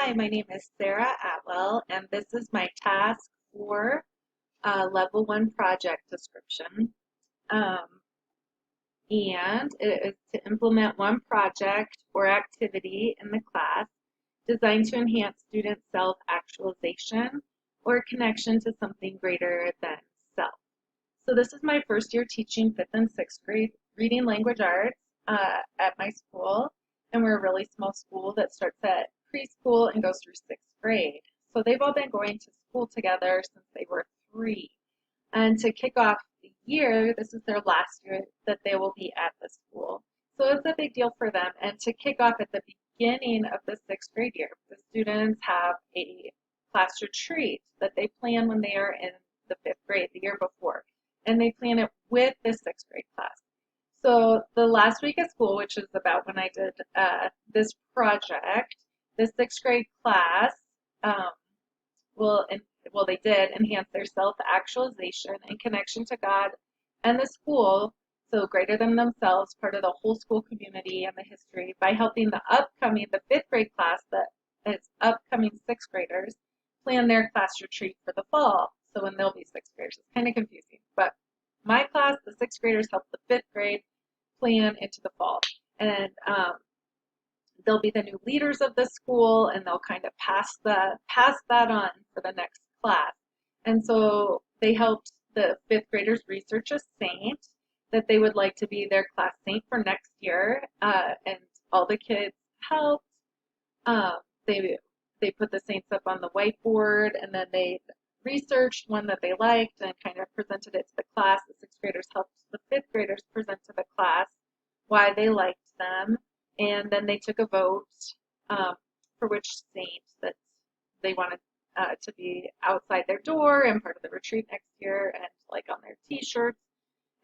Hi, my name is Sarah Atwell, and this is my task for Level 1 project description. Um, and it is to implement one project or activity in the class designed to enhance student self-actualization or connection to something greater than self. So this is my first year teaching 5th and 6th grade reading language arts at my school, and we're a really small school that starts at preschool and goes through 6th grade. So they've all been going to school together since they were 3. And to kick off the year, this is their last year that they will be at the school. So it's a big deal for them. And to kick off at the beginning of the 6th grade year, the students have a class retreat that they plan when they are in the 5th grade the year before. And they plan it with the 6th grade class. So the last week of school, which is about when I did this project, the 6th grade class um, will, well, they did enhance their self-actualization and connection to God and the school, so greater than themselves, part of the whole school community and the history, by helping the 5th grade class, that is upcoming 6th graders, plan their class retreat for the fall. So when they'll be 6th graders, it's kind of confusing. But my class, the 6th graders, help the 5th grade plan into the fall. And they'll be the new leaders of the school, and they'll kind of pass that on for the next class. And so they helped the 5th graders research a saint that they would like to be their class saint for next year, and all the kids helped. Um, they put the saints up on the whiteboard, and then they researched one that they liked and kind of presented it to the class. The 6th graders helped the 5th graders present to the class why they liked them, and then they took a vote for which saint that they wanted to be outside their door and part of the retreat next year, and like on their T-shirts.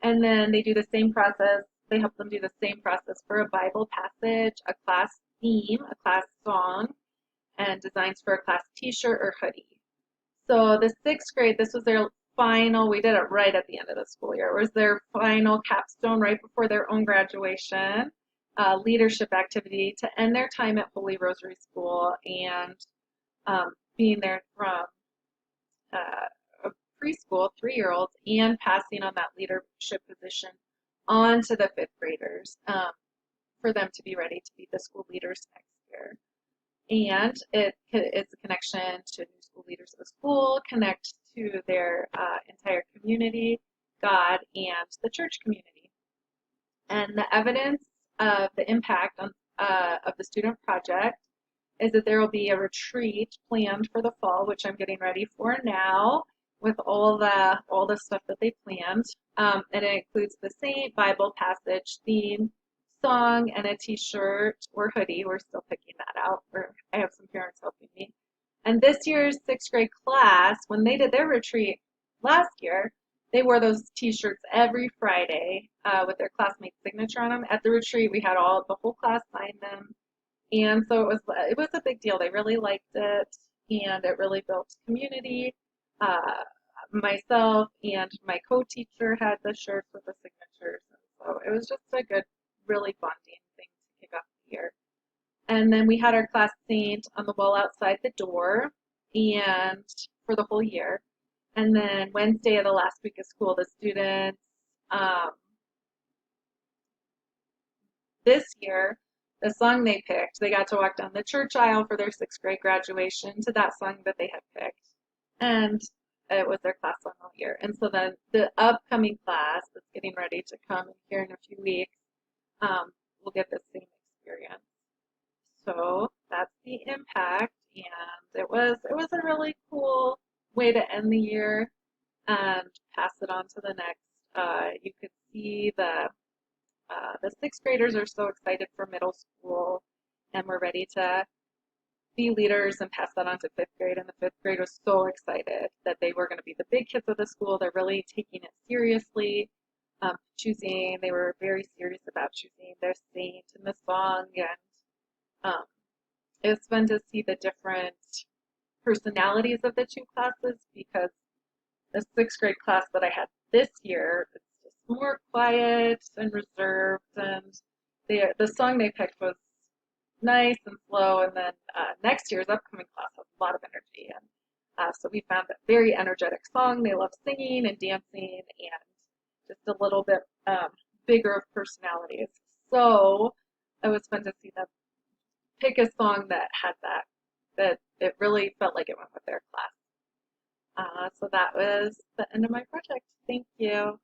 And then they do the same process. They help them do the same process for a Bible passage, a class theme, a class song, and designs for a class T-shirt or hoodie. So the 6th grade, this was their final, we did it right at the end of the school year. It was their final capstone right before their own graduation, leadership activity to end their time at Holy Rosary School, and being there from a preschool, 3-year-olds, and passing on that leadership position on to the 5th graders for them to be ready to be the school leaders next year. And it's a connection to new school leaders of the school, connect to their entire community, God, and the church community. And the evidence of the impact of the student project is that there will be a retreat planned for the fall, which I'm getting ready for now with all the stuff that they planned. And it includes the saint, Bible passage, theme, song, and a T-shirt or hoodie. We're still picking that out. I have some parents helping me. And this year's 6th grade class, when they did their retreat last year, they wore those T-shirts every Friday with their classmate's signature on them. At the retreat, we had the whole class sign them, and so it was a big deal. They really liked it, and it really built community. Myself and my co-teacher had the shirts with the signatures, and so it was just a good, really bonding thing to kick off the year. And then we had our class saint on the wall outside the door, and for the whole year. And then Wednesday of the last week of school, the students this year, the song they picked, they got to walk down the church aisle for their 6th grade graduation to that song that they had picked. And it was their class song all year. And so then the upcoming class that's getting ready to come here in a few weeks will get the same experience. So that's the impact, and it was a really cool way to end the year and pass it on to the next. You could see the 6th graders are so excited for middle school, and we're ready to be leaders and pass that on to 5th grade. And the 5th grade was so excited that they were going to be the big kids of the school. They're really taking it seriously. They were very serious about choosing their saint and the song, and it was fun to see the different personalities of the two classes, because the 6th grade class that I had this year, it's just more quiet and reserved, and the song they picked was nice and slow. And then next year's upcoming class has a lot of energy. And so we found a very energetic song. They love singing and dancing and just a little bit bigger of personalities. So it was fun to see them pick a song that had that it really felt like it went with their class. So that was the end of my project. Thank you.